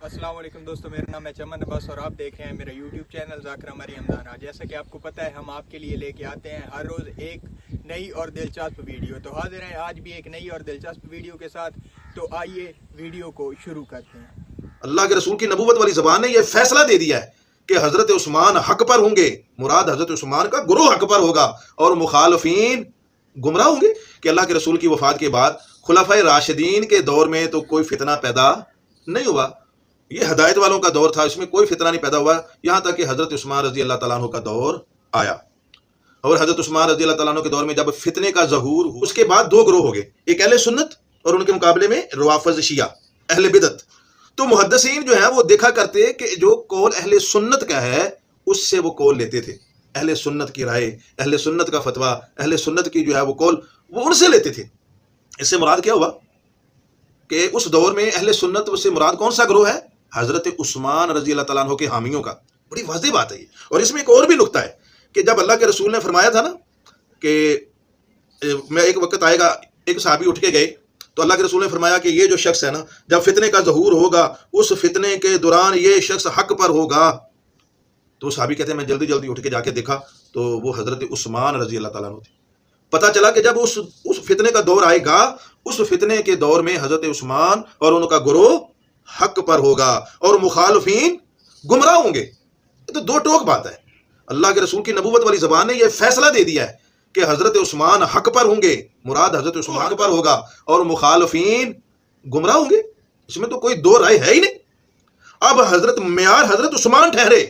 अस्सलाम वालेकुम दोस्तों, मेरा नाम है चमन अब्बास और आप देख रहे हैं मेरा यूट्यूब चैनल ज़ाकिर मरी हमदाना। जैसा कि आपको पता है हम आपके लिए लेके आते हैं हर रोज़ एक नई और दिलचस्प वीडियो। तो हाजिर हैं आज भी एक नई और दिलचस्प वीडियो के साथ। तो आइए वीडियो को शुरू करते हैं। अल्लाह के रसूल की नबूवत वाली ज़बान ने यह फैसला दे दिया है कि हज़रत उस्मान हक पर होंगे। मुराद हज़रत उस्मान का गुरूह हक पर होगा और मुखालफीन गुमराह होंगे। कि अल्लाह के रसूल की वफ़ात के बाद खुलाफाए राशिदीन के दौर में तो कोई फितना पैदा नहीं हुआ। ये हदायत वालों का दौर था, इसमें कोई फितना नहीं पैदा हुआ यहाँ तक कि हज़रत उस्मान रज़ी अल्लाह तआला अन्हु का दौर आया। और हज़रत उस्मान रज़ी अल्लाह तआला अन्हु के दौर में जब फितने का ज़हूर, उसके बाद दो ग्रोह हो गए, एक अहले सुन्नत और उनके मुकाबले में रवाफ़िज़ शिया अहले बिदअत। तो मुहद्दिसीन जो है वो देखा करते कि जो कौल अहले सुन्नत का है उससे वो कौल लेते थे। अहले सुन्नत की राय, अहले सुन्नत का फतवा, अहले सुन्नत की जो है वो कौल वो उनसे लेते थे। इससे मुराद क्या हुआ कि उस दौर में अहले सुन्नत से मुराद कौन सा ग्रोह है? हज़रत उस्मान रज़ी अल्लाह तआला अन्हु के हामियों का। बड़ी वाज़ेह बात है ये। और इसमें एक और भी नुक्ता है कि जब अल्लाह के रसूल ने फरमाया था ना कि मैं एक वक्त आएगा, एक सहाबी उठ के गए तो अल्लाह के रसूल ने फरमाया कि ये जो शख्स है ना, जब फितने का ज़हूर होगा उस फितने के दौरान ये शख्स हक पर होगा। तो सहाबी कहते हैं मैं जल्दी जल्दी उठ के जाके देखा तो वो हज़रत उस्मान रज़ी अल्लाह तआला अन्हु थे। पता चला कि जब उस फितने का दौर आएगा, उस फितने के दौर में हज़रत उस्मान और उनका गुरूह हक पर होगा और मुखालफीन गुमराह होंगे। तो दो टोक बात है। अल्लाह के रसूल की नबूवत वाली ज़बान ने यह फैसला दे दिया है कि हज़रत उस्मान हक पर होंगे। मुराद हज़रत उस्मान हक पर होगा और मुखालफीन गुमराह होंगे। इसमें तो कोई दो राय है ही नहीं। अब हज़रत मेयार हज़रत उस्मान ठहरे,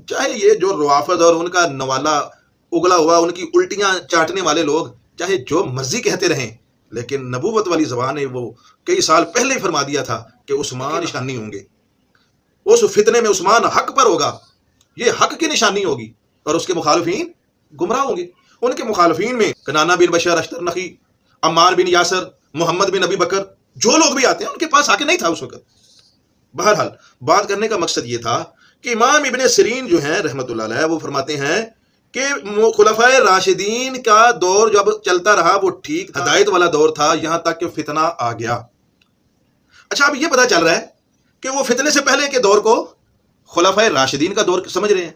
चाहे ये जो रवाफ़िज़ और उनका नवाला उगला हुआ, उनकी उल्टियां चाटने वाले लोग चाहे जो मर्जी कहते रहें, लेकिन नबूवत वाली ज़बान ने वो कई साल पहले ही फरमा दिया था कि उस्मान निशानी होंगे। उस फितने में उस्मान हक पर होगा, ये हक की निशानी होगी और उसके मुखालफीन गुमराह होंगे। उनके मुखालफीन में कनाना बिन बशर अश्तरनखी, अम्मार बिन यासर, मोहम्मद बिन अबी बकर, जो लोग भी आते हैं उनके पास आके नहीं था उस वक्त। बहरहाल बात करने का मकसद ये था कि इमाम इब्ने सिरीन जो है रहमतुल्लाह अलैह वो फरमाते हैं कि खुलफाए राशिदीन का दौर जब चलता रहा वो ठीक हदायत वाला दौर था, यहां तक कि फितना आ गया। अच्छा, अब ये पता चल रहा है कि वो फितने से पहले के दौर को खुलफाए राशिदीन का दौर समझ रहे हैं,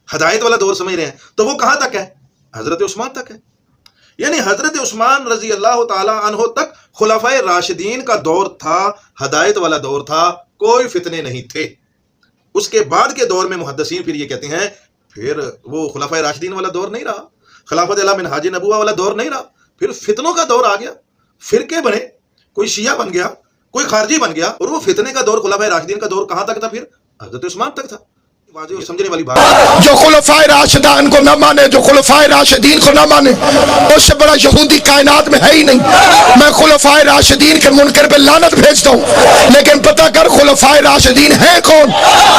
हदायत वाला दौर समझ रहे हैं। तो वो कहां तक है? हजरत उस्मान तक है। यानी हजरत उस्मान रजी अल्लाह तआला अन्हु तक खुलफाए राशिदीन का दौर था, हदायत वाला दौर था, कोई फितने नहीं थे। उसके बाद के दौर में मुहद्दिसीन फिर ये कहते हैं फिर वो खुलाफाए राशिदीन वाला दौर नहीं रहा, खिलाफत अला मिनहाज नबुवा वाला दौर नहीं रहा, फिर फितनों का दौर आ गया, फिरके बने, कोई शिया बन गया, कोई खारजी बन गया। और वो फितने का दौर खुलाफाए राशिदीन का दौर कहां तक था? फिर हजरत उस्मान तक था। समझने वाली बात, जो खुलफाए राशिदान को न माने, जो खुलफाए राशिदीन को न माने, उससे बड़ा यहूदी कायनात में है ही नहीं। मैं खुलफाए राशिदीन के मुनकर पे लानत भेजता हूँ, लेकिन पता कर खुलफाए राशिदीन है कौन?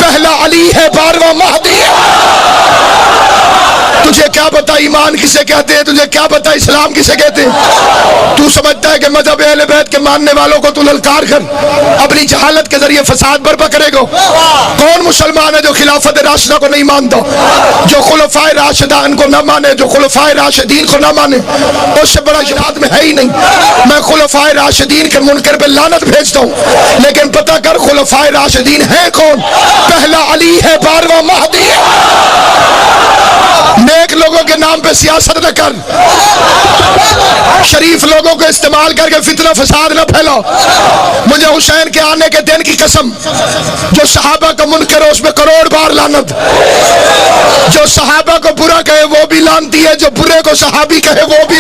पहला अली है, 12वां महदी है। तुझे क्या पता ईमान किसे कहते हैं? तुझे क्या पता इस्लाम किसे कहते हैं? तू समझता है कि मजहब अहले बैत के मानने वालों को तू ललकार कर अपनी जहालत के जरिए फसाद बर्पा करेगा? कौन मुसलमान है जो खिलाफत राशिदा को नहीं मानता? जो खुलफाए राशिदान को न माने, जो खुलफाए राशिदीन को न माने, उससे बड़ा जहाद में है ही नहीं। मैं खुलफाए राशिदीन के मुनकर पे लानत भेजता हूँ, लेकिन पता कर खुलफाए राशिदीन है कौन? पहला अली है, 12वां महदी है। नेक लोगों के नाम पे सियासत न कर, शरीफ लोगों को इस्तेमाल करके फितना फसाद न फैलाओ। मुझे हुसैन के आने के दिन की कसम, जो सहाबा का मुनकर है उसमें करोड़ बार लानत। जो सहाबा को बुरा कहे वो भी लानती है, जो बुरे को सहाबी कहे वो भी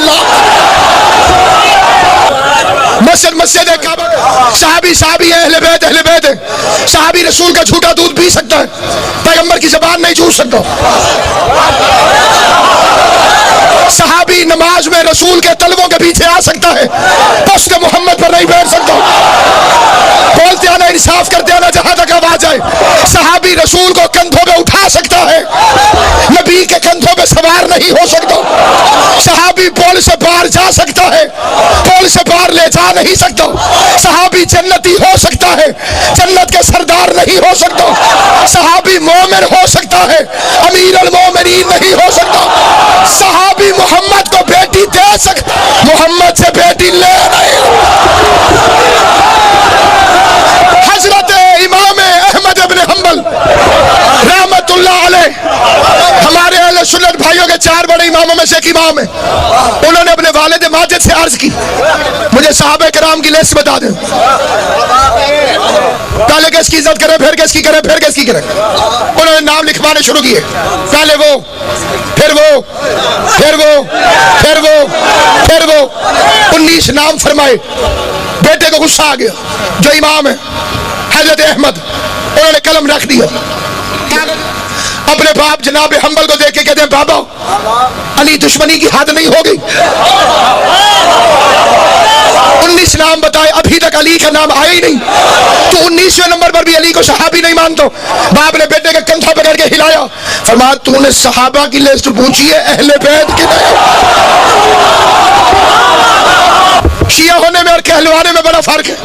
मस्जिद काबा, सहाबी सहाबी है, अहले बैत है। सहाबी रसूल का झूठा दूध पी सकता है, पैगंबर की ज़बान नहीं छू सकता। सहाबी नमाज में रसूल के तलवों के पीछे आ सकता है, पुश्त मोहम्मद पर नहीं बैठ सकता। बोलते आना, इंसाफ करते आना, जहां तक आवाज आए। सहाबी रसूल को कंधों पे उठा सकता है, नबी के कंधों पे सवार नहीं हो सकता। सहाबी पुल से पार जा सकता है, पुल से पार ले जा नहीं सकता। सहाबी जन्नती हो सकता है, जन्नत के सरदार नहीं हो सकता। सहाबी मोमिन हो सकता है, अमीर अल मोमिनीन नहीं हो सकता। सहाबी मोहम्मद को बेटी दे सकता, मोहम्मद से बेटी ले नहीं। हजरत चार बड़े इमामों में से एक इमाम है, उन्होंने अपने वालिद माजिद से अर्ज की मुझे सहाबा किराम की लिस्ट बता दें, पहले किसकी इज्जत करें, फिर किसकी करें, फिर किसकी करें। उन्होंने नाम लिखवाने शुरू किए, पहले वो, फिर वो, फिर वो, फिर वो, फिर वो, 19 नाम फरमाए। बेटे को गुस्सा आ गया, जो इमाम है हजरत अहमद, उन्होंने कलम रख दिया, अपने बाप जनाब हम्बल को देख के कहते हैं बाबा अली दुश्मनी की हद नहीं हो गई। 19 नाम बताए, अभी तक अली का नाम आया ही नहीं, तो 19वें नंबर पर भी अली को सहाबी नहीं मानते। बाप ने बेटे का कंधा पकड़ के हिलाया, फरमाया तूने सहाबा की लिस्ट पूछी है, अहले बैत की नहीं। शिया होने में और कहलवाने में बड़ा फर्क है,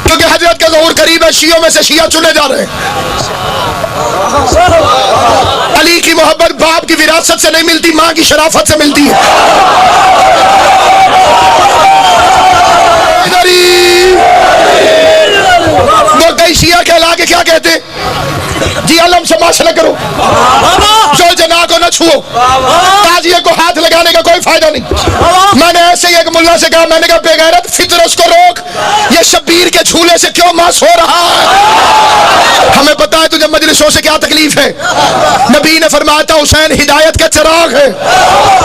क्योंकि हजरत का ज़हूर करीब है, शियों में से शिया चुने जा रहे हैं। अली की मोहब्बत बाप की विरासत से नहीं मिलती, मां की शराफत से मिलती है। वो कई शिया कहला के क्या कहते, जी अलम से माश न करो, जो जना को न छुओ, ताजिए को हाथ लगाने का कोई फायदा नहीं। मैंने ऐसे ही एक मुल्ला से कहा, मैंने कहा बेगैरत फितर उसको रोक, ये शब्बीर के झूले से क्यों मास हो रहा है। हमें पता है तुझे मजलिसों से क्या तकलीफ है। नबी ने फरमाया था हुसैन हिदायत का चिराग है,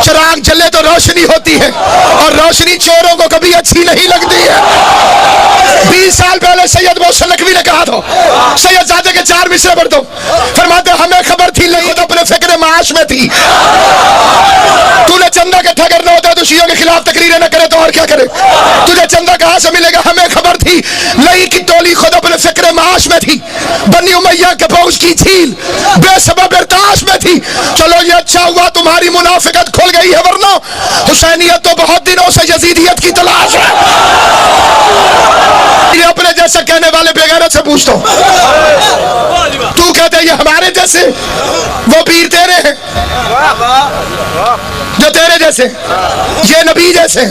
चिराग जले तो रोशनी होती है, और रोशनी चोरों को कभी अच्छी नहीं लगती है। 20 साल पहले सैयद मोहसिन नकवी ने कहा था, सैयद ज़ादे के 4 मिसरे पढ़ दो, फरमाते हमें खबर थी नहीं तो अपने फिक्र माश में थी। तूने चंदा इकट्ठा करना होता है तो शियों के खिलाफ तकरीरें न करे तो और क्या करे। तुझे चंदा कहां से मिलेगा, हमें खबर थी नहीं की टोली खुद अपने फिक्र माश में थी। बनी उमैया के फौज की झील बेसबब इर्ताश में थी। चलो ये अच्छा हुआ तुम्हारी मुनाफिकत खुल गई है, वरना हुसैनियत तो बहुत दिनों से यजीदियत की तलाश है। ये अपने जैसा कहने वाले बेगैरत से पूछता हूं, तू कहते ये हमारे जैसे, वो पीर तेरे हैं जो तेरे जैसे, ये नबी जैसे।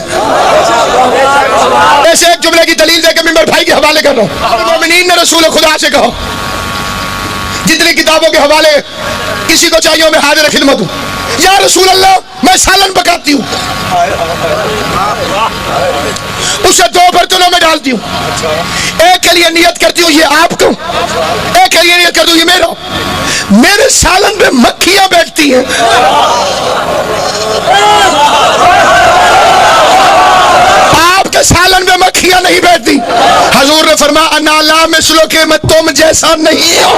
ऐसे एक जुमले की दलील देकर मिंबर भाई के हवाले कर रहा हूं। मोमिनीन ने रसूल खुदा से कहा, जितनी किताबों के हवाले किसी को चाहिए मैं हाजिर खिदमत हूं। या रसूल अल्लाह मैं सालन पकाती हूं, उसे 2 बर्तनों में डालती हूं, एक के लिए नियत करती हूं ये आपको, एक के लिए नियत करती हूं ये मेरा। मेरे सालन में मक्खियां बैठती हैं, आपके सालन में मक्खियां नहीं बैठती। हजूर ने फरमाया अनाला मिसलो के मैं तुम जैसा नहीं हूं।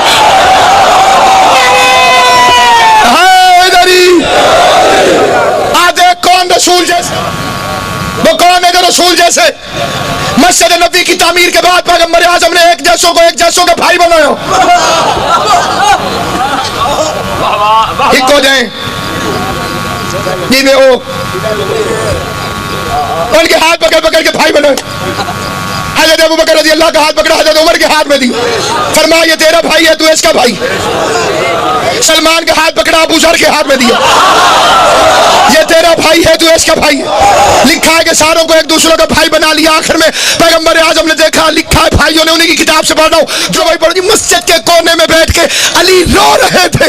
आधे कौन रसूल जैसे, वो कौन है जो रसूल जैसे। मस्जिद नबी की तामीर के बाद पैगंबर आज़म ने एक जैसों को एक जैसों के भाई बनाया। हो जाए जी में वो उनके हाथ पकड़ पकड़ के भाई बनाए। हज़रत अबू बकर रज़ी अल्लाह का हाथ पकड़ा, हज़रत उमर के हाथ में दी, फरमाया ये तेरा भाई है, तू इसका भाई। सलमान का हाथ पकड़ा, अबू ज़र के हाथ में दिया, ये तेरा भाई है, तू इसका भाई है। लिखा है कि सारों को एक दूसरे का भाई बना लिया। आखिर में पैगंबर आज़म ने देखा, लिखा है भाइयों ने, उन्हीं की किताब से पढ़ रहा हूं, जो भाई पढ़ी मस्जिद के कोने में बैठ के अली रो रहे थे।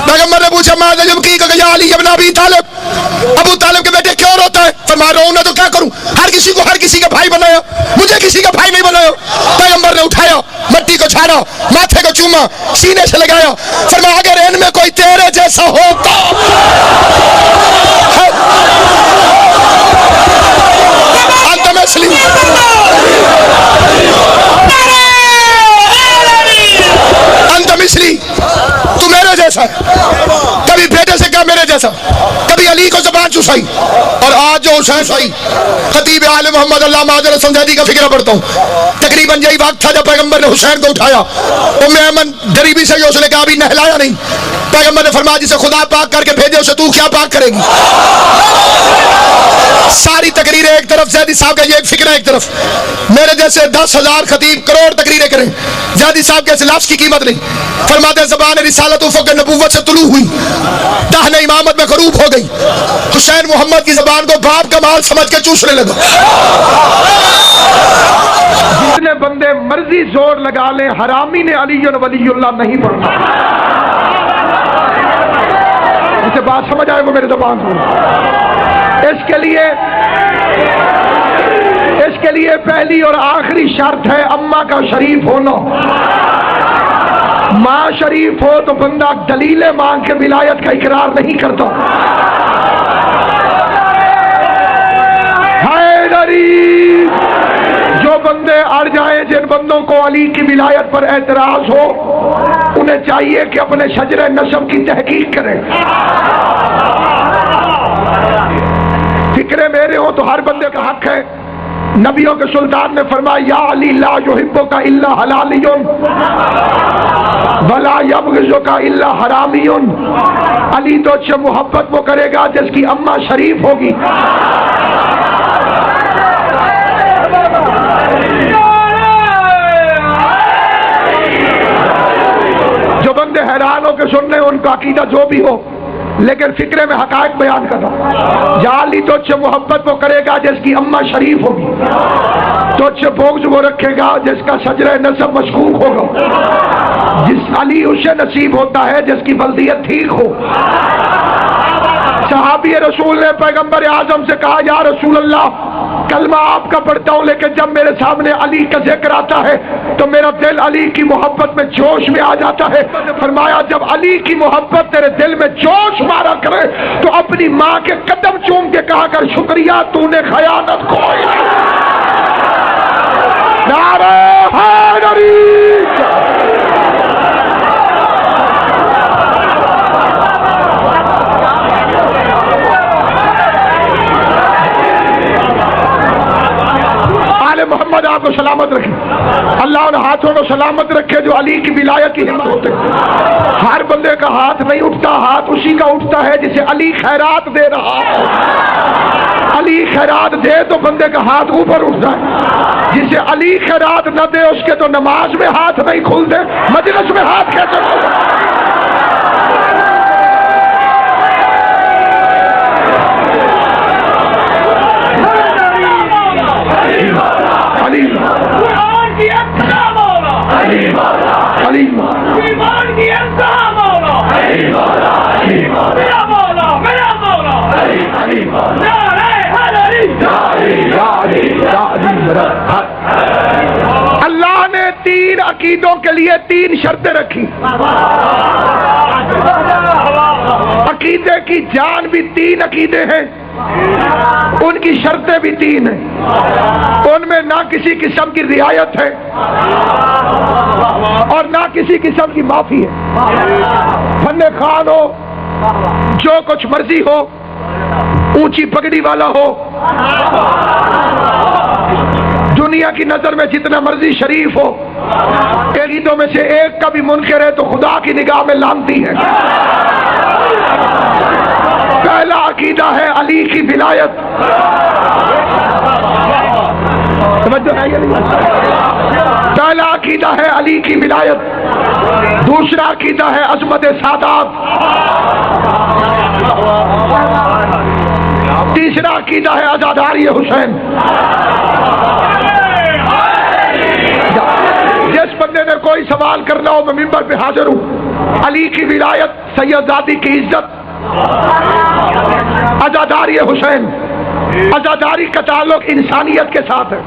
पैगंबर ने पूछा माज़ा युबकी या अली इब्न अबी तालिब, अबू तालिब के बेटे क्यों रोता है। फरमाया रो ना तो क्या करूं, हर किसी को हर किसी का भाई बनाया, मुझे किसी का भाई नहीं बनाया। पैगंबर ने उठाया, मट्टी को छाड़ा, माथे को चूमा, सीने से लगाया, फरमाया अगर इनमें कोई तेरे जैसा होता। अंत में मुस्लिम अंत मिस्री, तू मेरे जैसा है। कभी बेटे से कहा मेरे जैसा, कभी अली को जबान चुसाई, और आज जो हुसैन सही खतीब आले मोहम्मद अल्लामा हज़रत संजैदी का फिक्र पढ़ता हूँ। तकरीबन यही वक्त था जब पैगंबर ने हुसैन को उठाया, उम्मे ऐमन गरीबी से उसने कहा अभी नहलाया नहीं। पैगंबर ने फरमाया जिसे खुदा पाक करके भेजे उसे तू क्या पाक करेगी। सारी तकरीरें एक तरफ, ज़ैदी साहब का ये एक फिक्र एक तरफ। मेरे जैसे 10,000 खतीब करोड़ तकरीरें करें, ज़ैदी साहब के लफ्ज़ की कीमत नहीं। फरमाते ज़बान रिसालत उफ़क़ नबुव्वत से तुलू हुई, दाहने इमामत में ग़रूब हो गई। हुसैन मोहम्मद की ज़बान को बाप का माल समझ के चूसने लगा। जितने बंदे मर्जी जोर लगा ले, हरामी ने अली वलीउल्लाह नहीं पढ़ना। اسے بات سمجھ آئے گا میرے زبان کو. اس کے لیے پہلی اور آخری شرط ہے اماں کا شریف ہونا. ماں شریف ہو تو بندہ دلیلیں مانگ کے ولایت کا اقرار نہیں کرتا. حیدری جو بندے اڑ جائیں، جن بندوں کو علی کی ولایت پر اعتراض ہو، انہیں چاہیے کہ اپنے شجر نسب کی تحقیق کریں. فکرے میرے ہو تو ہر بندے کا حق ہے. نبیوں کے سلطان نے فرمایا یا علی لا یحبک الا حلالی ولا یبغضک الا حرامی. علی تو سے محبت وہ کرے گا جس کی اماں شریف ہوگی. جو بندے حیران ہو کے سن رہے ہیں ان کا عقیدہ جو بھی ہو، لیکن فکرے میں حقائق بیان کر رہا ہوں. یا علی تو سے محبت وہ کرے گا جس کی اماں شریف ہوگی. تو سے بغض وہ رکھے گا جس کا شجرہ نسب مشکوک ہوگا. جس علی اسے نصیب ہوتا ہے جس کی بلدیت ٹھیک ہو. صحابی رسول نے پیغمبر اعظم سے کہا یا رسول اللہ کلمہ آپ کا پڑھتا ہوں، لیکن جب میرے سامنے علی کا ذکر آتا ہے تو میرا دل علی کی محبت میں جوش میں آ جاتا ہے. فرمایا جب علی کی محبت تیرے دل میں جوش مارا کرے تو اپنی ماں کے قدم چوم کے کہا کر شکریہ تو نے خیانت کوئی نہیں. نعرہ حیدری. محمد آپ کو سلامت رکھے. اللہ ان ہاتھوں کو سلامت رکھے جو علی کی ولایت کی ہمت ہوتے. ہر بندے کا ہاتھ نہیں اٹھتا، ہاتھ اسی کا اٹھتا ہے جسے علی خیرات دے رہا ہے. علی خیرات دے تو بندے کا ہاتھ اوپر اٹھتا ہے. جسے علی خیرات نہ دے اس کے تو نماز میں ہاتھ نہیں کھلتے، مجلس میں ہاتھ کیسے کھلتے؟ اللہ نے 3 عقیدوں کے لیے 3 شرطیں رکھی. عقیدے کی جان بھی 3 عقیدے ہیں، ان کی شرطیں بھی 3 ہیں. ان میں نہ کسی قسم کی رعایت ہے اور نہ کسی قسم کی معافی ہے. فن خان ہو، جو کچھ مرضی ہو، اونچی پگڑی والا ہو، دنیا کی نظر میں جتنا مرضی شریف ہو، عقیدوں میں سے ایک کا بھی منکر ہے تو خدا کی نگاہ میں لعنتی ہے. پہلا عقیدہ ہے علی کی ولایت. پہلا عقیدہ ہے علی کی ولایت. دوسرا عقیدہ ہے عظمت سادات. تیسرا عقیدہ ہے عزاداری حسین. جس بندے نے کوئی سوال کرنا ہو میں ممبر پہ حاضر ہوں. علی کی ولایت، سیدزادی کی عزت، عزاداری حسین. عزاداری کا تعلق انسانیت کے ساتھ ہے.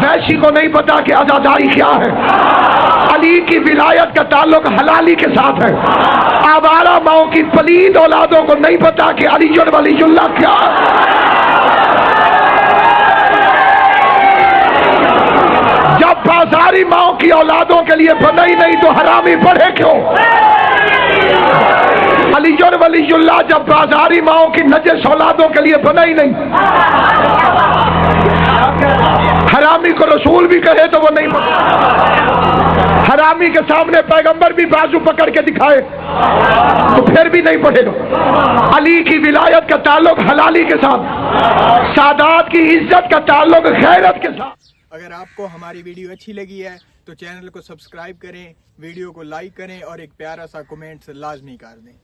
ویشی کو نہیں پتا کہ عزاداری کیا ہے. علی کی ولایت کا تعلق حلالی کے ساتھ ہے. آوارہ ماؤں کی پلید اولادوں کو نہیں پتا کہ علی ولی اللہ کیا ہے. جب بازاری ماؤں کی اولادوں کے لیے بنا ہی نہیں تو حرامی پڑھے کیوں؟ علی ولی اللہ جب بازاری ماؤں کی نجس اولادوں کے لیے بنا ہی نہیں، حرامی کو رسول بھی کہے تو وہ نہیں پڑھے. حرامی کے سامنے پیغمبر بھی بازو پکڑ کے دکھائے تو پھر بھی نہیں پڑھے گا. علی کی ولایت کا تعلق حلالی کے ساتھ، سادات کی عزت کا تعلق غیرت کے ساتھ. اگر آپ کو ہماری ویڈیو اچھی لگی ہے تو چینل کو سبسکرائب کریں، ویڈیو کو لائک کریں اور ایک پیارا سا کمنٹ لازمی کر دیں.